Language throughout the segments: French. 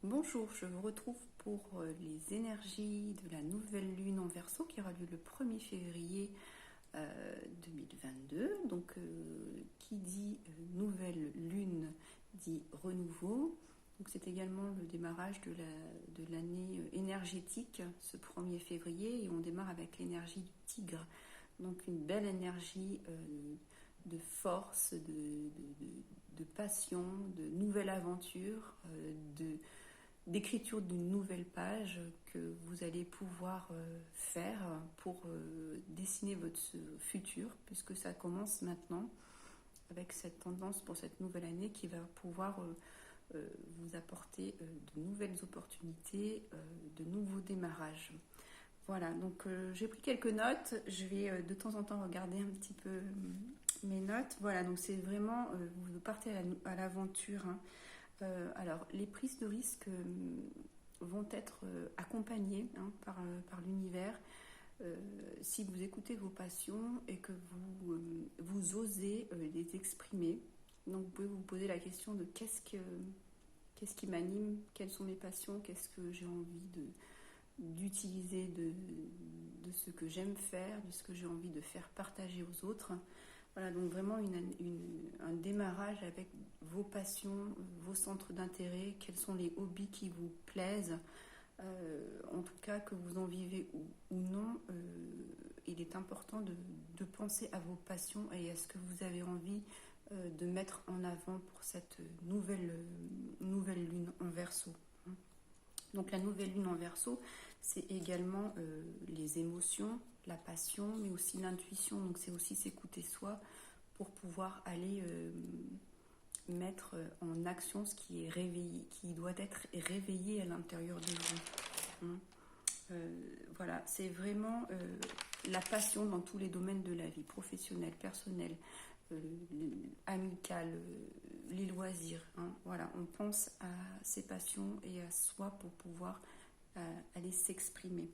Bonjour, je vous retrouve pour les énergies de la nouvelle lune en Verseau qui aura lieu le 1er février 2022. Donc, qui dit nouvelle lune dit renouveau. Donc, c'est également le démarrage de l'année énergétique ce 1er février et on démarre avec l'énergie du tigre. Donc, une belle énergie de force, de passion, de nouvelle aventure, d'écriture d'une nouvelle page que vous allez pouvoir faire pour dessiner votre futur, puisque ça commence maintenant avec cette tendance pour cette nouvelle année qui va pouvoir vous apporter de nouvelles opportunités, de nouveaux démarrages. Voilà, donc j'ai pris quelques notes, je vais de temps en temps regarder un petit peu mes notes. Voilà, donc c'est vraiment, vous partez à l'aventure, hein. Alors, les prises de risque vont être accompagnées par l'univers. Si vous écoutez vos passions et que vous osez les exprimer, donc vous pouvez vous poser la question de qu'est-ce qui m'anime, quelles sont mes passions, qu'est-ce que j'ai envie d'utiliser de ce que j'aime faire, de ce que j'ai envie de faire partager aux autres. Voilà, donc vraiment un démarrage avec vos passions, vos centres d'intérêt, quels sont les hobbies qui vous plaisent, en tout cas que vous en vivez ou non, il est important de penser à vos passions et à ce que vous avez envie de mettre en avant pour cette nouvelle lune en Verseau. Donc la nouvelle lune en Verseau, c'est également les émotions, la passion, mais aussi l'intuition. Donc c'est aussi s'écouter soi pour pouvoir aller mettre en action ce qui est réveillé, qui doit être réveillé à l'intérieur de vous. Voilà, c'est vraiment la passion dans tous les domaines de la vie, professionnelle, personnelle, amicale, les loisirs. Voilà, on pense à ses passions et à soi pour pouvoir aller s'exprimer.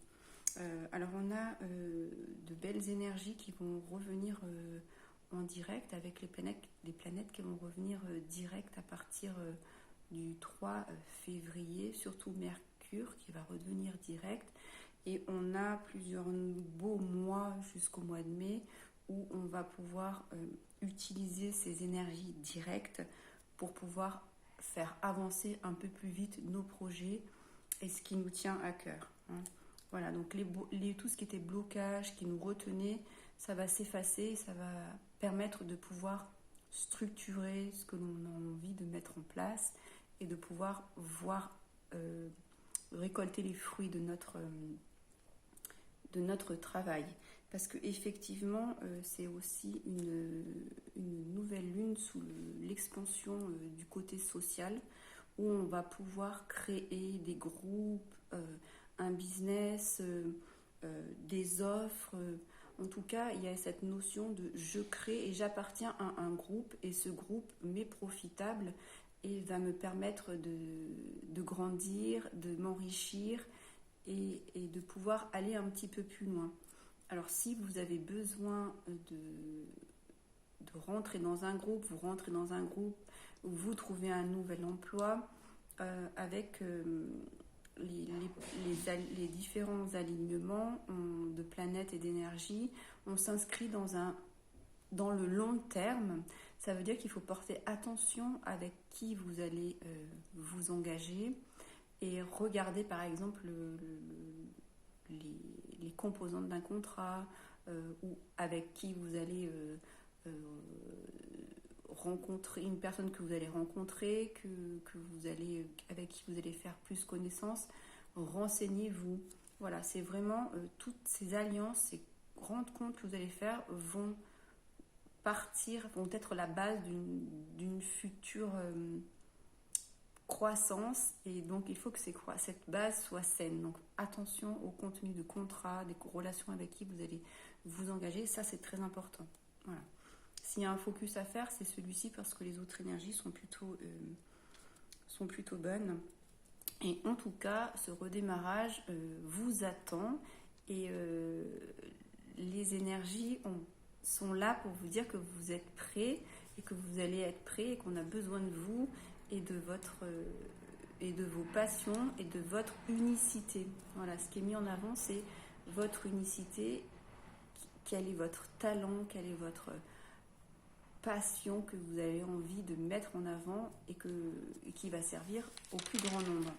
Alors on a de belles énergies qui vont revenir en direct avec les planètes qui vont revenir direct à partir du 3 février, surtout Mercure qui va redevenir direct. Et on a plusieurs beaux mois jusqu'au mois de mai où on va pouvoir utiliser ces énergies directes pour pouvoir faire avancer un peu plus vite nos projets et ce qui nous tient à cœur. Voilà, donc tout ce qui était blocage, qui nous retenait, ça va s'effacer, ça va permettre de pouvoir structurer ce que l'on a envie de mettre en place et de pouvoir voir récolter les fruits de notre travail. Parce que effectivement, c'est aussi une nouvelle lune sous l'expansion du côté social où on va pouvoir créer des groupes, un business, des offres. En tout cas, il y a cette notion de je crée et j'appartiens à un groupe et ce groupe m'est profitable et va me permettre de grandir, de m'enrichir et de pouvoir aller un petit peu plus loin. Alors si vous avez besoin de rentrer dans un groupe, vous rentrez dans un groupe, vous trouvez un nouvel emploi avec les différents alignements de planètes et d'énergie, on s'inscrit dans le long terme. Ça veut dire qu'il faut porter attention avec qui vous allez vous engager et regarder par exemple les composantes d'un contrat ou avec qui vous allez rencontrer, une personne que vous allez rencontrer, avec qui vous allez faire plus connaissance. Renseignez-vous. Voilà, c'est vraiment toutes ces alliances, ces grandes comptes que vous allez faire vont être la base d'une future croissance, et donc il faut que cette base soit saine. Donc attention au contenu de contrat, des relations avec qui vous allez vous engager, ça c'est très important. Voilà. S'il y a un focus à faire, c'est celui-ci parce que les autres énergies sont plutôt bonnes. Et en tout cas, ce redémarrage vous attend et les énergies sont là pour vous dire que vous êtes prêts et que vous allez être prêts et qu'on a besoin de vous et de de vos passions et de votre unicité. Voilà, ce qui est mis en avant, c'est votre unicité. Quel est votre talent, quelle est votre passion que vous avez envie de mettre en avant et qui va servir au plus grand nombre.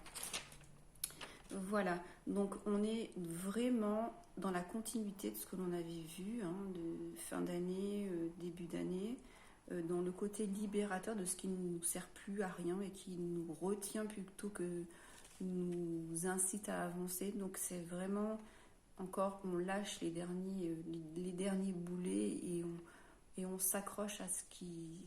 Voilà, donc on est vraiment dans la continuité de ce que l'on avait vu, de fin d'année, début d'année, dans le côté libérateur de ce qui ne nous sert plus à rien et qui nous retient plutôt que nous incite à avancer. Donc c'est vraiment, encore, on lâche les derniers boulets et on s'accroche à ce qui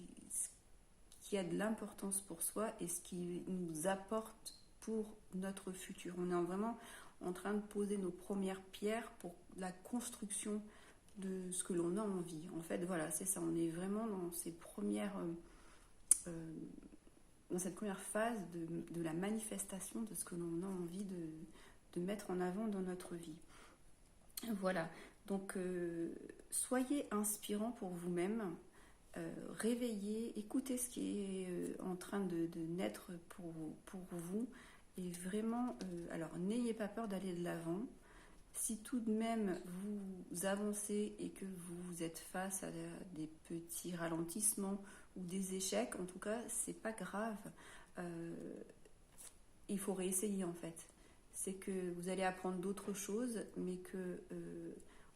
a de l'importance pour soi et ce qui nous apporte pour notre futur. On est vraiment en train de poser nos premières pierres pour la construction de ce que l'on a envie. En fait, voilà, c'est ça. On est vraiment dans cette première phase de la manifestation de ce que l'on a envie de mettre en avant dans notre vie. Voilà. Donc, soyez inspirants pour vous-même. Réveillez, écoutez ce qui est en train de naître pour vous. Et vraiment, alors n'ayez pas peur d'aller de l'avant. Si tout de même vous avancez et que vous êtes face à des petits ralentissements ou des échecs, en tout cas, c'est pas grave. Il faut réessayer en fait. C'est que vous allez apprendre d'autres choses, mais que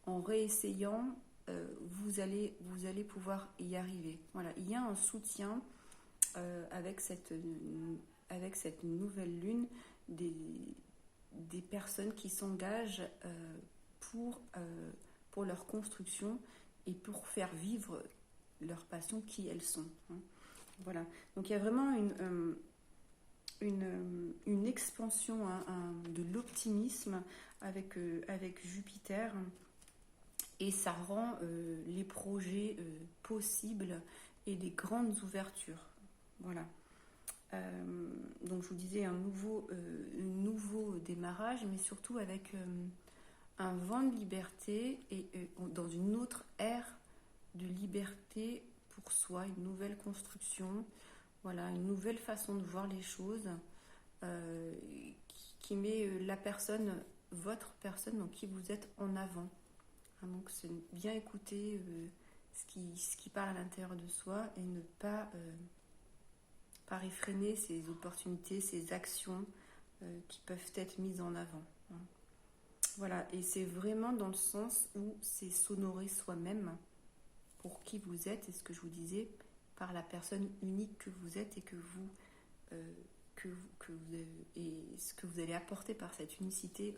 en réessayant, vous allez pouvoir y arriver. Voilà, il y a un soutien avec cette nouvelle lune des personnes qui s'engagent pour leur construction et pour faire vivre leur passion qui elles sont. Voilà. Donc il y a vraiment une expansion de l'optimisme avec Jupiter et ça rend les projets possibles et des grandes ouvertures. Voilà. Donc je vous disais un nouveau démarrage, mais surtout avec un vent de liberté et dans une autre ère de liberté pour soi, une nouvelle construction, voilà, une nouvelle façon de voir les choses qui met la personne, votre personne, donc qui vous êtes en avant. Donc c'est bien écouter ce qui parle à l'intérieur de soi et ne pas réfréner ces opportunités, ces actions qui peuvent être mises en avant. Voilà, et c'est vraiment dans le sens où c'est s'honorer soi-même pour qui vous êtes, et ce que je vous disais, par la personne unique que vous êtes et et ce que vous allez apporter par cette unicité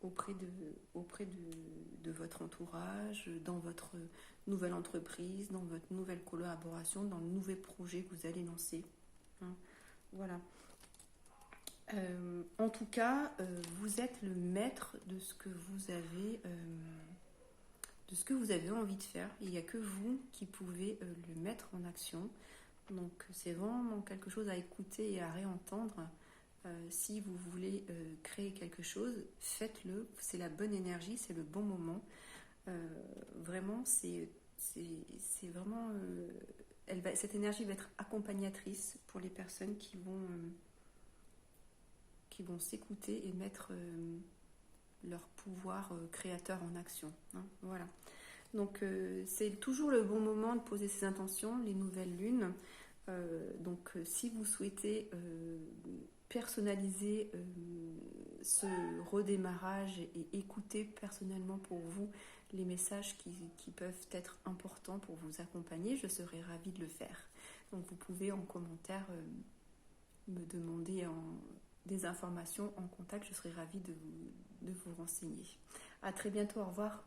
auprès de votre entourage, dans votre nouvelle entreprise, dans votre nouvelle collaboration, dans le nouvel projet que vous allez lancer. Voilà. En tout cas, vous êtes le maître de ce que vous avez envie de faire. Il n'y a que vous qui pouvez le mettre en action. Donc c'est vraiment quelque chose à écouter et à réentendre. Si vous voulez créer quelque chose, faites-le. C'est la bonne énergie, c'est le bon moment. Vraiment, c'est vraiment... cette énergie va être accompagnatrice pour les personnes qui vont s'écouter et mettre leur pouvoir créateur en action. Voilà. Donc c'est toujours le bon moment de poser ses intentions, les nouvelles lunes. Donc si vous souhaitez personnaliser ce redémarrage et écouter personnellement pour vous les messages qui peuvent être importants pour vous accompagner, je serai ravie de le faire. Donc vous pouvez en commentaire me demander des informations en contact, je serai ravie de vous renseigner. À très bientôt, au revoir.